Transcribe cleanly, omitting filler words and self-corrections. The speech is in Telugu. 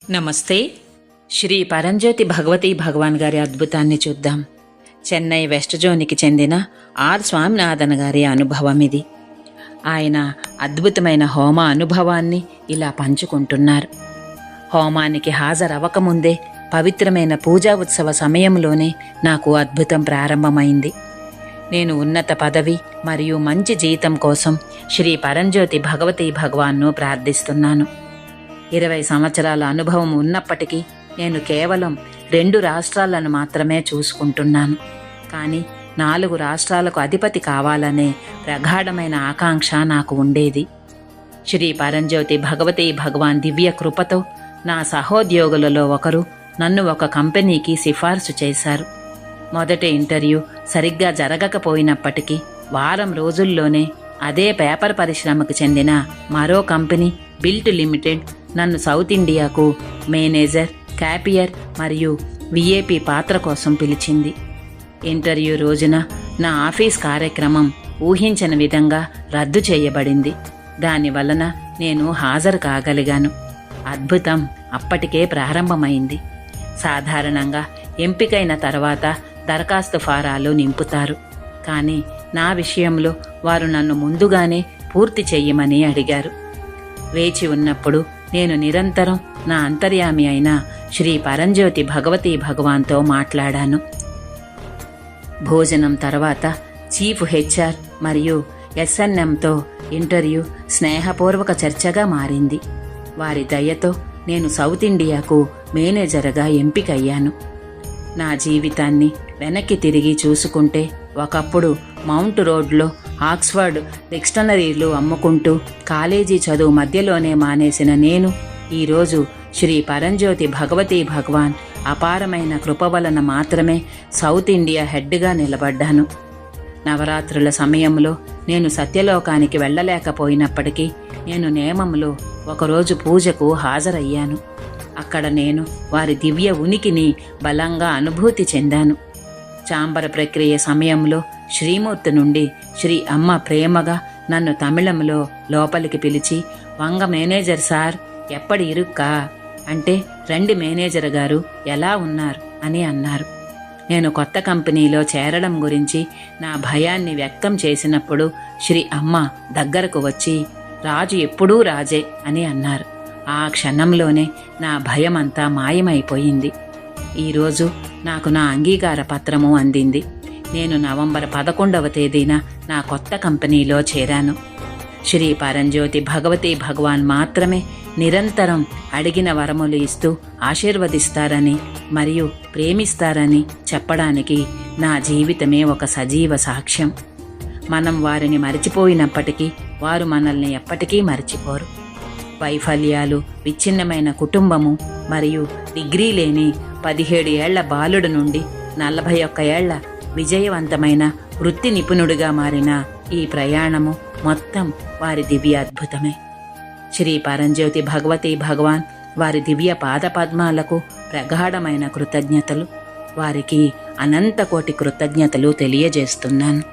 నమస్తే. శ్రీ పరంజ్యోతి భగవతీ భగవాన్ గారి అద్భుతాన్ని చూద్దాం. చెన్నై వెస్ట్ జోన్కి చెందిన ఆర్ స్వామినాథన్ గారి అనుభవం ఇది. ఆయన అద్భుతమైన హోమ అనుభవాన్ని ఇలా పంచుకుంటున్నారు. హోమానికి హాజరవ్వకముందే పవిత్రమైన పూజా ఉత్సవ సమయంలోనే నాకు అద్భుతం ప్రారంభమైంది. నేను ఉన్నత పదవి మరియు మంచి జీతం కోసం శ్రీ పరంజ్యోతి భగవతీ భగవాన్ను ప్రార్థిస్తున్నాను. 20 సంవత్సరాల అనుభవం ఉన్నప్పటికీ నేను కేవలం 2 రాష్ట్రాలను మాత్రమే చూసుకుంటున్నాను. కానీ 4 రాష్ట్రాలకు అధిపతి కావాలనే ప్రగాఢమైన ఆకాంక్ష నాకు ఉండేది. శ్రీ పరంజ్యోతి భగవతీ భగవాన్ దివ్య కృపతో నా సహోద్యోగులలో ఒకరు నన్ను ఒక కంపెనీకి సిఫార్సు చేశారు. మొదటి ఇంటర్వ్యూ సరిగ్గా జరగకపోయినప్పటికీ వారం రోజుల్లోనే అదే పేపర్ పరిశ్రమకు చెందిన మరో కంపెనీ బిల్ట్ లిమిటెడ్ నన్ను సౌత్ ఇండియాకు మేనేజర్, క్యాపియర్ మరియు విఏపీ పాత్ర కోసం పిలిచింది. ఇంటర్వ్యూ రోజున నా ఆఫీస్ కార్యక్రమం ఊహించని విధంగా రద్దు చేయబడింది. దానివలన నేను హాజరు కాగలిగాను. అద్భుతం అప్పటికే ప్రారంభమైంది. సాధారణంగా ఎంపికైన తర్వాత దరఖాస్తు ఫారాలు నింపుతారు. కానీ నా విషయంలో వారు నన్ను ముందుగానే పూర్తి చెయ్యమని అడిగారు. వేచి ఉన్నప్పుడు నేను నిరంతరం నా అంతర్యామి అయిన శ్రీ పరంజ్యోతి భగవతీ భగవాన్తో మాట్లాడాను. భోజనం తర్వాత చీఫ్ హెచ్ఆర్ మరియు ఎస్ఎన్ఎంతో ఇంటర్వ్యూ స్నేహపూర్వక చర్చగా మారింది. వారి దయతో నేను సౌత్ ఇండియాకు మేనేజర్గా ఎంపికయ్యాను. నా జీవితాన్ని వెనక్కి తిరిగి చూసుకుంటే ఒకప్పుడు మౌంట్ రోడ్లో ఆక్స్ఫర్డ్ డిక్షనరీలు అమ్ముకుంటూ కాలేజీ చదువు మధ్యలోనే మానేసిన నేను ఈరోజు శ్రీ పరంజ్యోతి భగవతీ భగవాన్ అపారమైన కృప వలన మాత్రమే సౌత్ ఇండియా హెడ్గా నిలబడ్డాను. నవరాత్రుల సమయంలో నేను సత్యలోకానికి వెళ్ళలేకపోయినప్పటికీ నేను నేమంలో ఒకరోజు పూజకు హాజరయ్యాను. అక్కడ నేను వారి దివ్య ఉనికిని బలంగా అనుభూతి చెందాను. చాంబర ప్రక్రియ సమయంలో శ్రీమూర్తి నుండి శ్రీ అమ్మ ప్రేమగా నన్ను తమిళంలో లోపలికి పిలిచి, "వంగ మేనేజర్ సార్, ఎప్పటి ఇరుక్కా" అంటే "రండి మేనేజర్ గారు, ఎలా ఉన్నారు" అని అన్నారు. నేను కొత్త కంపెనీలో చేరడం గురించి నా భయాన్ని వ్యక్తం చేసినప్పుడు శ్రీ అమ్మ దగ్గరకు వచ్చి, "రాజు ఎప్పుడూ రాజే" అని అన్నారు. ఆ క్షణంలోనే నా భయమంతా మాయమైపోయింది. ఈరోజు నాకు నా అంగీకార పత్రము అందింది. నేను నవంబర్ 11వ తేదీన నా కొత్త కంపెనీలో చేరాను. శ్రీ పరంజ్యోతి భగవతీ భగవాన్ మాత్రమే నిరంతరం అడిగిన వరములు ఇస్తూ ఆశీర్వదిస్తారని మరియు ప్రేమిస్తారని చెప్పడానికి నా జీవితమే ఒక సజీవ సాక్ష్యం. మనం వారిని మరిచిపోయినప్పటికీ వారు మనల్ని ఎప్పటికీ మరిచిపోరు. వైఫల్యాలు, విచ్ఛిన్నమైన కుటుంబము మరియు డిగ్రీ లేని 17 ఏళ్ల బాలుడు నుండి 41 ఏళ్ల విజయవంతమైన వృత్తి నిపుణుడిగా మారిన ఈ ప్రయాణము మొత్తం వారి దివ్య అద్భుతమే. శ్రీ పరంజ్యోతి భగవతీ భగవాన్ వారి దివ్య పాదపద్మాలకు ప్రగాఢమైన కృతజ్ఞతలు. వారికి అనంత కోటి కృతజ్ఞతలు తెలియజేస్తున్నాను.